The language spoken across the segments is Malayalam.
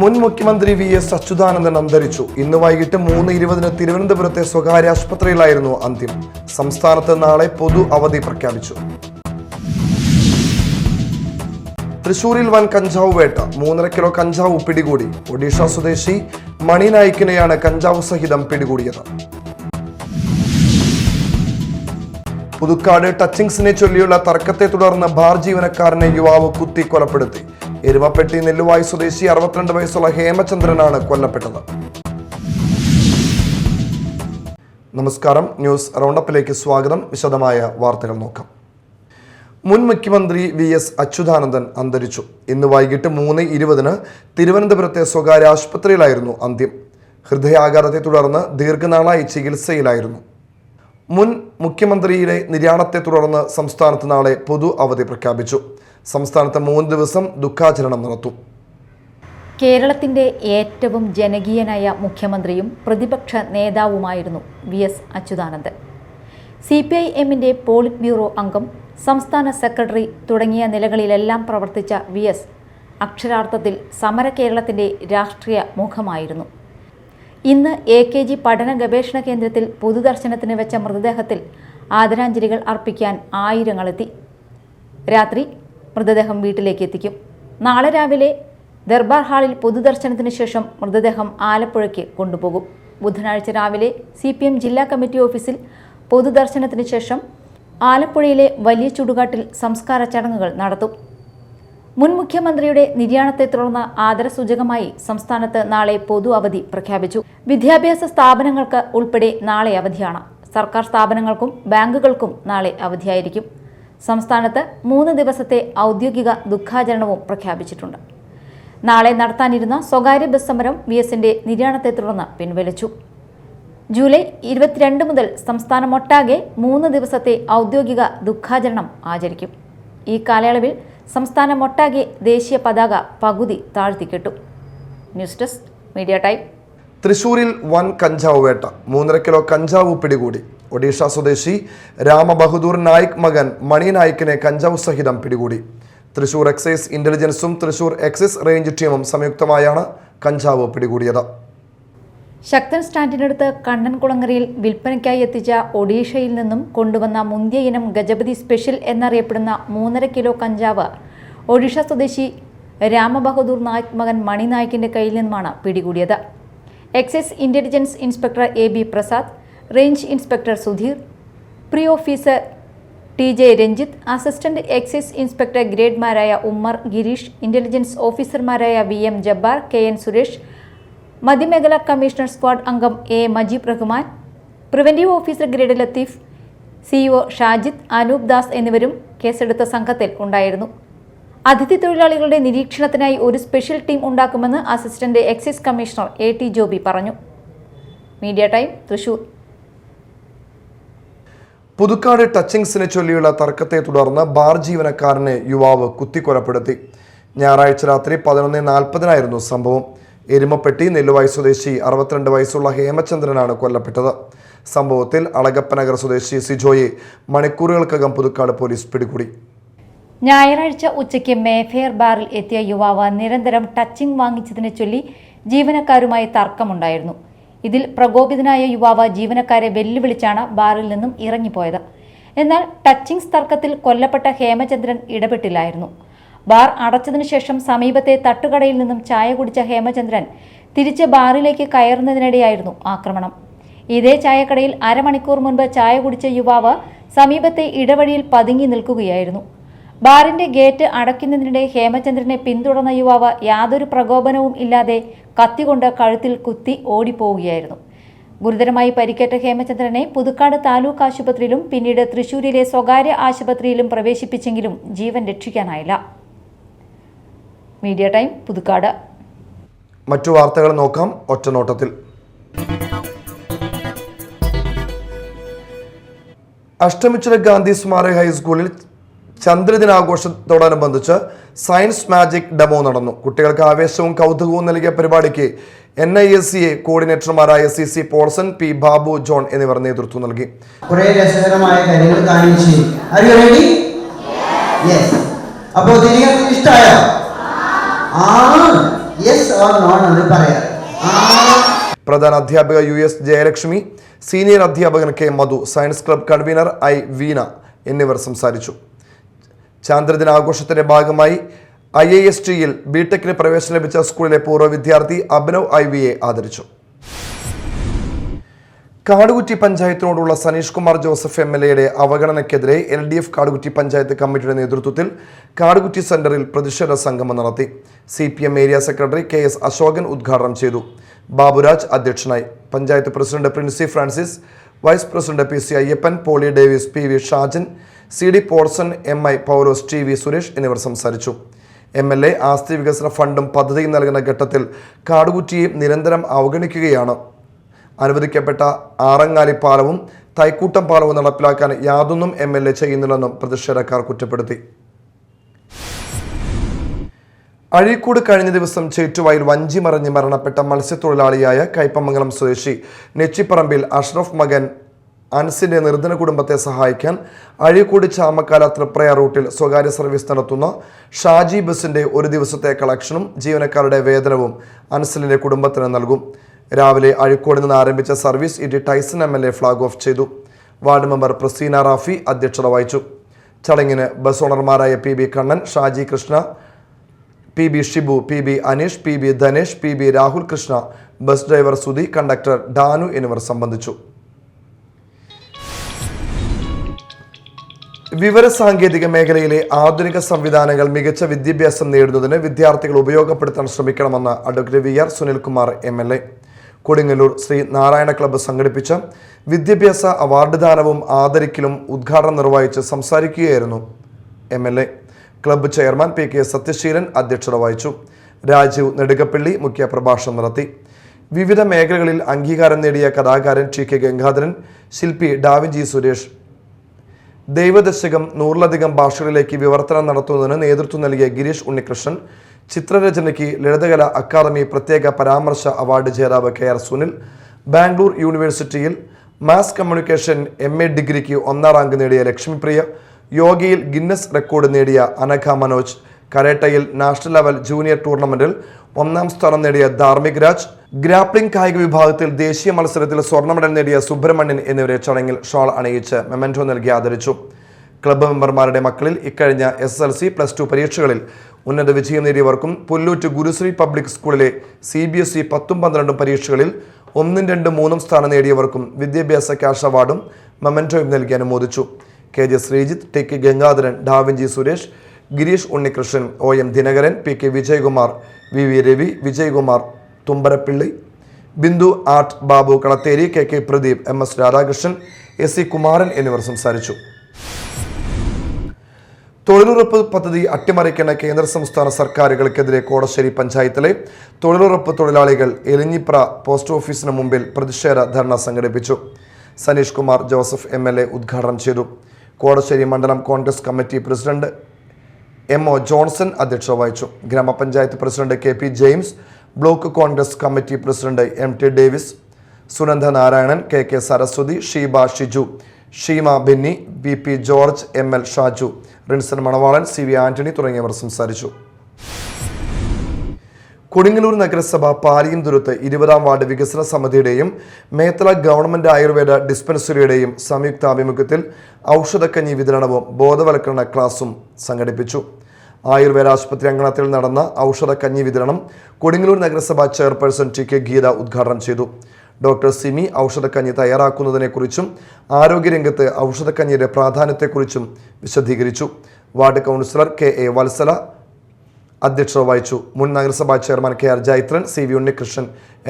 മുൻ മുഖ്യമന്ത്രി VS അച്യുതാനന്ദൻ അന്തരിച്ചു. ഇന്ന് വൈകിട്ട് 3:20 തിരുവനന്തപുരത്തെ സ്വകാര്യ ആശുപത്രിയിലായിരുന്നു അന്ത്യം. സംസ്ഥാനത്ത് നാളെ പൊതു അവധി പ്രഖ്യാപിച്ചു. തൃശൂരിൽ വൻ കഞ്ചാവ് വേട്ട. 3.5 കിലോ കഞ്ചാവ് പിടികൂടി. ഒഡീഷ സ്വദേശി മണി നായിക്കിനെയാണ് കഞ്ചാവ് സഹിതം പിടികൂടിയത്. പുതുക്കാട് ടച്ചിങ്സിനെ ചൊല്ലിയുള്ള തർക്കത്തെ തുടർന്ന് ബാർ ജീവനക്കാരനെ യുവാവ് കുത്തി കൊലപ്പെടുത്തി. എരുമപ്പെട്ടി നെല്ലുവായി സ്വദേശി 62 വയസ്സുള്ള ഹേമചന്ദ്രനാണ് കൊല്ലപ്പെട്ടത്. നമസ്കാരം, ന്യൂസ് റൗണ്ടപ്പിലേക്ക് സ്വാഗതം. വിശദമായ വാർത്തകൾ നോക്കാം. മുൻ മുഖ്യമന്ത്രി VS അച്യുതാനന്ദൻ അന്തരിച്ചു. ഇന്ന് വൈകിട്ട് 3:20 തിരുവനന്തപുരത്തെ സ്വകാര്യ ആശുപത്രിയിലായിരുന്നു അന്ത്യം. ഹൃദയാഘാതത്തെ തുടർന്ന് ദീർഘനാളായി ചികിത്സയിലായിരുന്നു. മുൻ മുഖ്യമന്ത്രിയുടെ നിര്യാണത്തെ തുടർന്ന് സംസ്ഥാനത്ത് നാളെ പൊതു അവധി പ്രഖ്യാപിച്ചു. സംസ്ഥാനത്ത് 3 ദിവസം ദുഃഖാചരണം നടത്തും. കേരളത്തിന്റെ ഏറ്റവും ജനകീയനായ മുഖ്യമന്ത്രിയും പ്രതിപക്ഷ നേതാവുമായിരുന്നു VS അച്യുതാനന്ദൻ. CPIM-ന്റെ പോളിറ്റ് ബ്യൂറോ അംഗം, സംസ്ഥാന സെക്രട്ടറി തുടങ്ങിയ നിലകളിലെല്ലാം പ്രവർത്തിച്ച VS അക്ഷരാർത്ഥത്തിൽ സമര കേരളത്തിന്റെ രാഷ്ട്രീയ മുഖമായിരുന്നു. ഇന്ന് AKG പഠന ഗവേഷണ കേന്ദ്രത്തിൽ പൊതുദർശനത്തിന് വെച്ച മൃതദേഹത്തിൽ ആദരാഞ്ജലികൾ അർപ്പിക്കാൻ ആയിരങ്ങളെത്തി. രാത്രി മൃതദേഹം വീട്ടിലേക്ക് എത്തിക്കും. നാളെ രാവിലെ ദർബാർ ഹാളിൽ പൊതുദർശനത്തിന് ശേഷം മൃതദേഹം ആലപ്പുഴയ്ക്ക് കൊണ്ടുപോകും. ബുധനാഴ്ച രാവിലെ CPM ജില്ലാ കമ്മിറ്റി ഓഫീസിൽ പൊതുദർശനത്തിന് ശേഷം ആലപ്പുഴയിലെ വലിയ ചുടുകാട്ടിൽ സംസ്കാര ചടങ്ങുകൾ നടത്തും. മുൻ മുഖ്യമന്ത്രിയുടെ നിര്യാണത്തെ തുടർന്ന് ആദരസൂചകമായി സംസ്ഥാനത്ത് നാളെ പൊതു അവധി പ്രഖ്യാപിച്ചു. വിദ്യാഭ്യാസ സ്ഥാപനങ്ങൾക്ക് ഉൾപ്പെടെ നാളെ അവധിയാണ്. സർക്കാർ സ്ഥാപനങ്ങൾക്കും ബാങ്കുകൾക്കും നാളെ അവധിയായിരിക്കും. സംസ്ഥാനത്ത് 3 ദിവസത്തെ ഔദ്യോഗിക ദുഃഖാചരണവും പ്രഖ്യാപിച്ചിട്ടുണ്ട്. നാളെ നടത്താനിരുന്ന സ്വകാര്യ ബസ് സമരം VSന്റെ നിര്യാണത്തെ തുടർന്ന് പിൻവലിച്ചു. ജൂലൈ 22 മുതൽ സംസ്ഥാനമൊട്ടാകെ 3 ദിവസത്തെ ഔദ്യോഗിക ദുഃഖാചരണം ആചരിക്കും. ഈ കാലയളവിൽ സംസ്ഥാനമൊട്ടാകെ ദേശീയ പതാക പകുതി താഴ്ത്തിക്കെട്ടു. News desk media time. തൃശൂരിൽ വൻ കഞ്ചാവ് വേട്ട. 3.5 കിലോ കഞ്ചാവ് പിടികൂടി. ഒഡീഷ സ്വദേശി രാമബഹദൂർ നായിക് മകൻ മണി നായിക്കിനെ കഞ്ചാവ് സഹിതം പിടികൂടി. തൃശൂർ എക്സൈസ് ഇന്റലിജൻസും തൃശൂർ എക്സൈസ് റേഞ്ച് ടീമും സംയുക്തമായാണ് കഞ്ചാവ് പിടികൂടിയത്. ശക്തൻ സ്റ്റാൻഡിനടുത്ത് കണ്ണൻകുളങ്ങരയിൽ വിൽപ്പനയ്ക്കായി എത്തിച്ച ഒഡീഷയിൽ നിന്നും കൊണ്ടുവന്ന മുന്തിയ ഇനം ഗജപതി സ്പെഷ്യൽ എന്നറിയപ്പെടുന്ന 3.5 കിലോ കഞ്ചാവ് ഒഡീഷ സ്വദേശി രാമബഹദൂർ നായിക് മകൻ മണി നായിക്കിന്റെ കയ്യിൽ നിന്നുമാണ് പിടികൂടിയത്. Excise intelligence inspector AB Prasad, range inspector Sudheer, പ്രീ officer TJ Ranjith, assistant excise inspector ഗ്രേഡ്മാരായ ഉമ്മർ, ഗിരീഷ്, ഇന്റലിജൻസ് ഓഫീസർമാരായ VM ജബ്ബാർ, KN സുരേഷ്, മധ്യമേഖല കമ്മീഷണർ സ്ക്വാഡ് അംഗം A Majeeb Rahman, preventive officer grade Latheef, CEO Shajid, Anoop Das എന്നിവരും കേസെടുത്ത സംഘത്തിൽ ഉണ്ടായിരുന്നു. അതിഥി തൊഴിലാളികളുടെ നിരീക്ഷണത്തിനായി ഒരു സ്പെഷ്യൽ ടീം ഉണ്ടാക്കുമെന്ന് assistant excise commissioner AT Joby പറഞ്ഞു. Media time, Thrissur. പുതുക്കാട് ടച്ചിങ്സിനെ ചൊല്ലിയുള്ള തർക്കത്തെ തുടർന്ന് ബാർ ജീവനക്കാരനെ യുവാവ് കുത്തിക്കൊലപ്പെടുത്തി. ഞായറാഴ്ച രാത്രി 11:40 സംഭവം. എരുമപ്പെട്ടി നെല്ലുവായി സ്വദേശി 62 വയസ്സുള്ള ഹേമചന്ദ്രനാണ് കൊല്ലപ്പെട്ടത്. സംഭവത്തിൽ അളഗപ്പനഗർ സ്വദേശി സിജോയെ മണിക്കൂറുകൾക്കകം പുതുക്കാട് പോലീസ് പിടികൂടി. ഞായറാഴ്ച ഉച്ചയ്ക്ക് മേഫെയർ ബാറിൽ എത്തിയ യുവാവ് നിരന്തരം ടച്ചിങ് വാങ്ങിച്ചതിനെ ചൊല്ലി ജീവനക്കാരുമായി തർക്കമുണ്ടായിരുന്നു. ഇതിൽ പ്രകോപിതനായ യുവാവ് ജീവനക്കാരെ വെല്ലുവിളിച്ചാണ് ബാറിൽ നിന്നും ഇറങ്ങിപ്പോയത്. എന്നാൽ ടച്ചിങ്സ് തർക്കത്തിൽ കൊല്ലപ്പെട്ട ഹേമചന്ദ്രൻ ഇടപെട്ടില്ലായിരുന്നു. ബാർ അടച്ചതിനു ശേഷം സമീപത്തെ തട്ടുകടയിൽ നിന്നും ചായ കുടിച്ച ഹേമചന്ദ്രൻ തിരിച്ച് ബാറിലേക്ക് കയറുന്നതിനിടെയായിരുന്നു ആക്രമണം. ഇതേ ചായക്കടയിൽ അരമണിക്കൂർ മുൻപ് ചായ കുടിച്ച യുവാവ് സമീപത്തെ ഇടവഴിയിൽ പതുങ്ങി നിൽക്കുകയായിരുന്നു. ബാറിന്റെ ഗേറ്റ് അടയ്ക്കുന്നതിനിടെ ഹേമചന്ദ്രനെ പിന്തുടർന്ന യുവാവ് യാതൊരു പ്രകോപനവും ഇല്ലാതെ കത്തികൊണ്ട് കഴുത്തിൽ കുത്തി ഓടിപ്പോവുകയായിരുന്നു. ഗുരുതരമായി പരിക്കേറ്റ ഹേമചന്ദ്രനെ പുതുക്കാട് താലൂക്ക് ആശുപത്രിയിലും പിന്നീട് തൃശൂരിലെ സ്വകാര്യ ആശുപത്രിയിലും പ്രവേശിപ്പിച്ചെങ്കിലും ജീവൻ രക്ഷിക്കാനായില്ല. Media time, Puthukkad. മറ്റു വാർത്തകൾ നോക്കാം ഒറ്റനോട്ടത്തിൽ. അഷ്ടമിച്ചിറ ഗാന്ധി സ്മാരക ഹൈസ്കൂളിൽ ചന്ദ്രദിനാഘോഷത്തോടനുബന്ധിച്ച് സയൻസ് മാജിക് ഡെമോ നടന്നു. കുട്ടികൾക്ക് ആവേശവും കൗതുകവും നൽകിയ പരിപാടിക്ക് NISCA കോർഡിനേറ്റർമാരായ CC Paulson, P Babu John എന്നിവർ നേതൃത്വം നൽകി. കുറേ രസകരമായ കാര്യങ്ങൾ കാണിച്ചു. അപ്പോൾ നിങ്ങൾക്ക് ഇഷ്ടമായോ? യെസ് ഓർ നോ എന്ന് പറയാം. പ്രധാന അധ്യാപിക US ജയലക്ഷ്മി, സീനിയർ അധ്യാപകൻ K Madhu, science club convener I വീണ എന്നിവർ സംസാരിച്ചു. ചാന്ദ്രദിനാഘോഷത്തിന്റെ ഭാഗമായി IISTയിൽ ബിടെക്കിന് പ്രവേശനം ലഭിച്ച സ്കൂളിലെ പൂർവ്വ വിദ്യാർത്ഥി അഭിനവ് IV ആദരിച്ചു. കാടുകുറ്റി പഞ്ചായത്തിനോടുള്ള സനീഷ് കുമാർ ജോസഫ് MLAയുടെ അവഗണനയ്ക്കെതിരെ LDF കാടുകുറ്റി പഞ്ചായത്ത് കമ്മിറ്റിയുടെ നേതൃത്വത്തിൽ കാടുകുറ്റി സെന്ററിൽ പ്രതിഷേധ സംഗമം നടത്തി. CPM area secretary KS Ashokan ഉദ്ഘാടനം ചെയ്തു. ബാബുരാജ് അധ്യക്ഷനായി. Panchayat president Prinsy Francis, vice president PC Ayyappan, Poly Davis, PV Shajan, CD Paulson, MI Paulose, TV Suresh എന്നിവർ സംസാരിച്ചു. MLA ആസ്തി വികസന ഫണ്ടും പദ്ധതിയും നൽകുന്ന ഘട്ടത്തിൽ കാടുകുറ്റിയെ നിരന്തരം അവഗണിക്കുകയാണ്. അനുവദിക്കപ്പെട്ട ആറങ്ങാലി പാലവും തൈക്കൂട്ടം പാലവും നടപ്പിലാക്കാൻ യാതൊന്നും MLA ചെയ്യുന്നില്ലെന്നും പ്രതിഷേധക്കാർ കുറ്റപ്പെടുത്തി. അഴീക്കോട് കഴിഞ്ഞ ദിവസം ചേറ്റുവായിൽ വഞ്ചി മറിഞ്ഞ് മരണപ്പെട്ട മത്സ്യത്തൊഴിലാളിയായ കയ്പമംഗലം സ്വദേശി നെച്ചിപ്പറമ്പിൽ അഷ്റഫ് മകൻ അൻസിന്റെ നിർധന കുടുംബത്തെ സഹായിക്കാൻ അഴീക്കോട് ചാമക്കാല തൃപ്രയ റൂട്ടിൽ സ്വകാര്യ സർവീസ് നടത്തുന്ന ഷാജി ബസിന്റെ ഒരു ദിവസത്തെ കളക്ഷനും ജീവനക്കാരുടെ വേതനവും അൻസിലിന്റെ കുടുംബത്തിന് നൽകും. രാവിലെ അഴീക്കോട് നിന്ന് ആരംഭിച്ച service E T Tyson MLA flag off ചെയ്തു. വാർഡ് മെമ്പർ പ്രസീന റാഫി അധ്യക്ഷത വഹിച്ചു. ചടങ്ങിന് ബസ് ഓണർമാരായ PB Kannan, Shaji Krishna, PB Shibu, PB Aneesh, PB Dhanesh, PB Rahul Krishna, bus driver Sudhi, conductor Danu എന്നിവർ സംബന്ധിച്ചു. വിവരസാങ്കേതിക മേഖലയിലെ ആധുനിക സംവിധാനങ്ങൾ മികച്ച വിദ്യാഭ്യാസം നേടുന്നതിന് വിദ്യാർത്ഥികൾ ഉപയോഗപ്പെടുത്താൻ ശ്രമിക്കണമെന്ന് advocate VR Sunilkumar MLA. Kodungallur Sree Narayana club സംഘടിപ്പിച്ച വിദ്യാഭ്യാസ അവാർഡ് ദാനവും ആദരിക്കലും ഉദ്ഘാടനം നിർവഹിച്ച് സംസാരിക്കുകയായിരുന്നു MLA. Club chairman PK Sathyaseelan അധ്യക്ഷത വഹിച്ചു. രാജീവ് നെടുകപ്പള്ളി മുഖ്യ പ്രഭാഷണം നടത്തി. വിവിധ മേഖലകളിൽ അംഗീകാരം നേടിയ കലാകാരൻ TK ഗംഗാധരൻ, ശില്പി ഡാവിഞ്ചി സുരേഷ്, ദൈവദശകം 100ലധികം ഭാഷകളിലേക്ക് വിവർത്തനം നടത്തുന്നതിന് നേതൃത്വം നൽകിയ ഗിരീഷ് ഉണ്ണികൃഷ്ണൻ, ചിത്രരചനയ്ക്ക് ലളിതകല അക്കാദമി പ്രത്യേക പരാമർശ അവാർഡ് ജേതാവ് KR സുനിൽ, ബാംഗ്ലൂർ യൂണിവേഴ്സിറ്റിയിൽ മാസ് കമ്മ്യൂണിക്കേഷൻ MA ഡിഗ്രിക്ക് 1ാം റാങ്ക് നേടിയ ലക്ഷ്മിപ്രിയ, യോഗയിൽ ഗിന്നസ് റെക്കോർഡ് നേടിയ അനഘ മനോജ്, കരാട്ടയിൽ നാഷണൽ ലെവൽ ജൂനിയർ ടൂർണമെന്റിൽ 1ാം സ്ഥാനം നേടിയ ധാർമിക് രാജ്, ഗ്രാപ്ലിംഗ് കായിക വിഭാഗത്തിൽ ദേശീയ മത്സരത്തിൽ സ്വർണ്ണ മെഡൽ നേടിയ സുബ്രഹ്മണ്യൻ എന്നിവരെ ചടങ്ങിൽ ഷാൾ അണിയിച്ച് മെമന്റോ നൽകി ആദരിച്ചു. ക്ലബ്ബ് മെമ്പർമാരുടെ മക്കളിൽ ഇക്കഴിഞ്ഞ SSLC, +2 പരീക്ഷകളിൽ ഉന്നത വിജയം നേടിയവർക്കും പുല്ലൂറ്റ് ഗുരുശ്രീ പബ്ലിക് സ്കൂളിലെ CBSE 10ഉം 12ഉം പരീക്ഷകളിൽ 1, 2, 3 സ്ഥാനം നേടിയവർക്കും വിദ്യാഭ്യാസ ക്യാഷ് അവാർഡും മെമന്റോയും നൽകി അനുമോദിച്ചു. KJ Sreejith, TK Gangadharan, Da Vinci Suresh, Gireesh Unnikrishnan, OM Dinakaran, PK Vijayakumar, VV Ravi, Vijayakumar Thumbarappilly, Bindu art, Babu Kalatheri, KK Pradeep, MS Radhakrishnan, SC Kumaran എന്നിവർ സംസാരിച്ചു. തൊഴിലുറപ്പ് പദ്ധതി അട്ടിമറിക്കുന്ന കേന്ദ്ര സംസ്ഥാന സർക്കാരുകൾക്കെതിരെ കോടശ്ശേരി പഞ്ചായത്തിലെ തൊഴിലുറപ്പ് തൊഴിലാളികൾ എലിഞ്ഞിപ്ര പോസ്റ്റ് ഓഫീസിന് മുമ്പിൽ പ്രതിഷേധ ധർണ സംഘടിപ്പിച്ചു. സനീഷ് കുമാർ ജോസഫ് MLA ഉദ്ഘാടനം ചെയ്തു. കോടശ്ശേരി മണ്ഡലം Congress committee president MO Johnson അധ്യക്ഷത വഹിച്ചു. ഗ്രാമപഞ്ചായത്ത് president KP James, block Congress committee president MT Davis, Sunanda Narayanan, KK Saraswathi, Sheeba Shiju, Sheema Benny, BP George, ML Shaju, Rinson Manavalan, CV Antony തുടങ്ങിയവർ സംസാരിച്ചു. കൊടുങ്ങല്ലൂർ നഗരസഭ പാലിയംതുരുത്ത് 20ാം വാർഡ് വികസന സമിതിയുടെയും മേത്തല ഗവൺമെന്റ് ആയുർവേദ ഡിസ്പെൻസറിയുടെയും സംയുക്താഭിമുഖ്യത്തിൽ ഔഷധക്കഞ്ഞി വിതരണവും ബോധവൽക്കരണ ക്ലാസും സംഘടിപ്പിച്ചു. ആയുർവേദ ആശുപത്രി അങ്കണത്തിൽ നടന്ന ഔഷധക്കഞ്ഞി വിതരണം കൊടുങ്ങല്ലൂർ നഗരസഭ ചെയർപേഴ്സൺ TK ഗീത ഉദ്ഘാടനം ചെയ്തു. ഡോക്ടർ സിമി ഔഷധക്കഞ്ഞി തയ്യാറാക്കുന്നതിനെക്കുറിച്ചും ആരോഗ്യരംഗത്ത് ഔഷധക്കഞ്ഞിയുടെ പ്രാധാന്യത്തെക്കുറിച്ചും വിശദീകരിച്ചു. വാർഡ് കൗൺസിലർ KA വത്സല അധ്യക്ഷത വഹിച്ചു. മുൻ നഗരസഭാ chairman KR Jaithran, CV Unnikrishnan,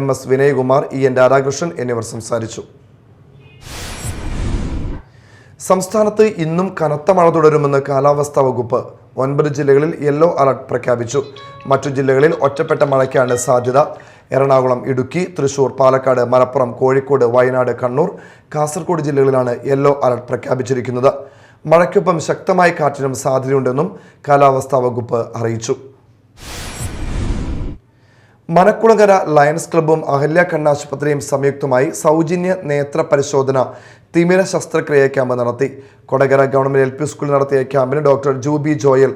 MS Vinayakumar, EN Radhakrishnan എന്നിവർ സംസാരിച്ചു. സംസ്ഥാനത്ത് ഇന്നും കനത്ത മഴ തുടരുമെന്ന് കാലാവസ്ഥാ വകുപ്പ്. 9 ജില്ലകളിൽ യെല്ലോ അലർട്ട് പ്രഖ്യാപിച്ചു. മറ്റു ജില്ലകളിൽ ഒറ്റപ്പെട്ട മഴയ്ക്കാണ് സാധ്യത. എറണാകുളം, ഇടുക്കി, തൃശൂർ, പാലക്കാട്, മലപ്പുറം, കോഴിക്കോട്, വയനാട്, കണ്ണൂർ, കാസർഗോഡ് ജില്ലകളിലാണ് യെല്ലോ അലർട്ട് പ്രഖ്യാപിച്ചിരിക്കുന്നത്. മഴയ്ക്കൊപ്പം ശക്തമായ കാറ്റിനും സാധ്യതയുണ്ടെന്നും കാലാവസ്ഥാ വകുപ്പ് അറിയിച്ചു. മനക്കുളങ്ങര ലയൺസ് ക്ലബ്ബും അഹല്യ കണ്ണാശുപത്രിയും സംയുക്തമായി സൗജന്യ നേത്ര പരിശോധന തിമിര ശസ്ത്രക്രിയ ക്യാമ്പ് നടത്തി. കൊടകര ഗവൺമെന്റ് LP സ്കൂളിൽ നടത്തിയ ക്യാമ്പിന് doctor Juby Joel,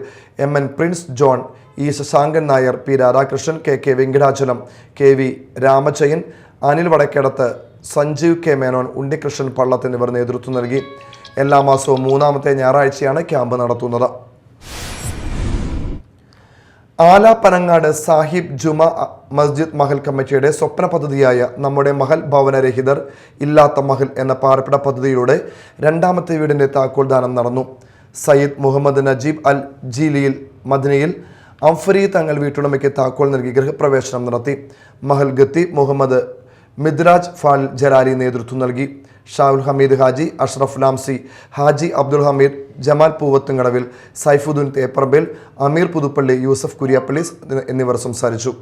MN Prince John, E Sasankan Nair, P Radhakrishnan, K Venkatachalam, KV Ramajayan, Anil Vadakkedath, Sanjeev K Menon, Unnikrishnan Pallath എന്നിവർ നേതൃത്വം നൽകി. എല്ലാ മാസവും 3ാമത്തെ ഞായറാഴ്ചയാണ് ക്യാമ്പ് നടത്തുന്നത്. ആലാപ്പനങ്ങാട് സാഹിബ് ജുമ മസ്ജിദ് മഹൽ കമ്മിറ്റിയുടെ സ്വപ്ന പദ്ധതിയായ നമ്മുടെ മഹൽ ഭവനരഹിതർ ഇല്ലാത്ത മഹൽ എന്ന പാർപ്പിട പദ്ധതിയിലൂടെ 2ാമത്തെ വീടിന്റെ താക്കോൽദാനം നടന്നു. സയ്യിദ് മുഹമ്മദ് നജീബ് അൽ ജീലിയിൽ മദനിയിൽ അംഫരി തങ്ങൾ വീട്ടുടമയ്ക്ക് താക്കോൽ നൽകി ഗൃഹപ്രവേശനം നടത്തി. മഹൽ ഗത്തി മുഹമ്മദ് മിദ്രാജ് ഫാൽ ജലാലി നേതൃത്വം നൽകി. ഷാഹുൽ ഹമീദ് ഹാജി, അഷ്റഫ് ലാംസി, ഹാജി അബ്ദുൽ ഹമീദ്, ജമാൽ പൂവത്തുങ്കടവിൽ, സൈഫുദ്ദീൻ തേപ്പറമ്പിൽ, അമീർ പുതുപ്പള്ളി, യൂസഫ് കുര്യാപ്പള്ളി എന്നിവർ സംസാരിച്ചു.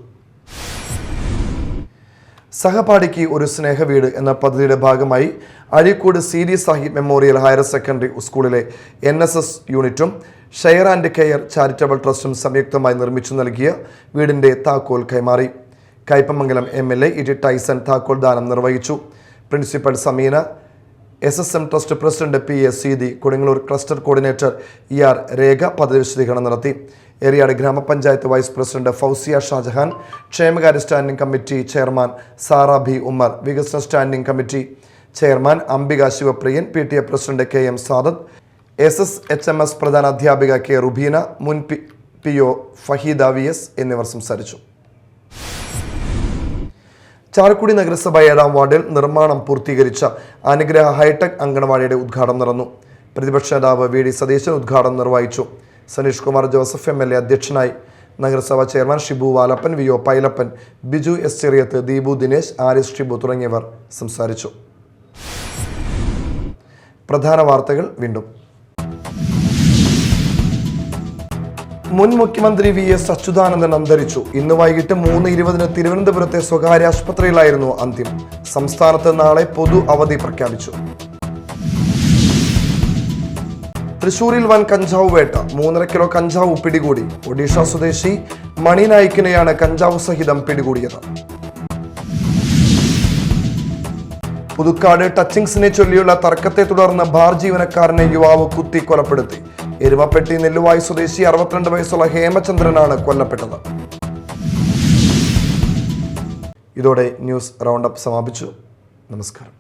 സഹപാഠിക്ക് ഒരു സ്നേഹവീട് എന്ന പദ്ധതിയുടെ ഭാഗമായി Azhikode CD Sahib memorial higher secondary സ്കൂളിലെ NSS യൂണിറ്റും ഷെയർ ആൻഡ് കെയർ ചാരിറ്റബിൾ ട്രസ്റ്റും സംയുക്തമായി നിർമ്മിച്ചു നൽകിയ വീടിന്റെ താക്കോൽ കൈമാറി. Kaipamangalam MLA E.T. ടൈസൺ താക്കോൽ ദാനം നിർവഹിച്ചു. Principal Sameena, SSM trust president PA Seethi, Kodungallur cluster coordinator ER രേഖ പദ്ധതി വിശദീകരണം നടത്തി. ഏറിയാട് ഗ്രാമപഞ്ചായത്ത് വൈസ് പ്രസിഡന്റ് ഫൗസിയ ഷാജഹാൻ, ക്ഷേമകാര്യ standing committee chairman Sara B. Ummer, വികസന standing committee chairman Ambika Sivapriyan, PTA president KM Sadath, SSHMS പ്രധാന അധ്യാപിക K. റുബീന, മുൻ PO ഫഹീദ VS എന്നിവർ സംസാരിച്ചു. ചാലക്കുടി നഗരസഭ 7ാം വാർഡിൽ നിർമ്മാണം പൂർത്തീകരിച്ച അനുഗ്രഹ ഹൈടെക് അങ്കണവാടിയുടെ ഉദ്ഘാടനം നടന്നു. പ്രതിപക്ഷ നേതാവ് VD സതീശൻ ഉദ്ഘാടനം നിർവഹിച്ചു. സനീഷ് കുമാർ ജോസഫ് MLA അധ്യക്ഷനായി. നഗരസഭാ chairman Shibu Valappan, VO Pailappan, Biju S. Cheriyath, Deepu Dinesh, Aris Shibu തുടങ്ങിയവർ സംസാരിച്ചു. പ്രധാന വാർത്തകൾ വീണ്ടും. മുൻ മുഖ്യമന്ത്രി VS അച്യുതാനന്ദൻ അന്തരിച്ചു. ഇന്ന് വൈകിട്ട് 3:20 തിരുവനന്തപുരത്തെ സ്വകാര്യ ആശുപത്രിയിലായിരുന്നു അന്ത്യം. സംസ്ഥാനത്ത് നാളെ പൊതു അവധി പ്രഖ്യാപിച്ചു. തൃശൂരിൽ വൻ കഞ്ചാവ് വേട്ട, 3.5 കിലോ കഞ്ചാവ് പിടികൂടി. ഒഡീഷ സ്വദേശി മണി നായിക്കിനെയാണ് കഞ്ചാവ് സഹിതം പിടികൂടിയത്. പുതുക്കാട് ടച്ചിങ്സിനെ ചൊല്ലിയുള്ള തർക്കത്തെ തുടർന്ന് ബാർ ജീവനക്കാരനെ യുവാവ് കുത്തി കൊലപ്പെടുത്തി. എരുമപ്പെട്ടി നെല്ലുവായി സ്വദേശി 62 വയസ്സുള്ള ഹേമചന്ദ്രനാണ് കൊല്ലപ്പെട്ടത്. ഇതോടെ ന്യൂസ് റൗണ്ടപ്പ് സമാപിച്ചു. നമസ്കാരം.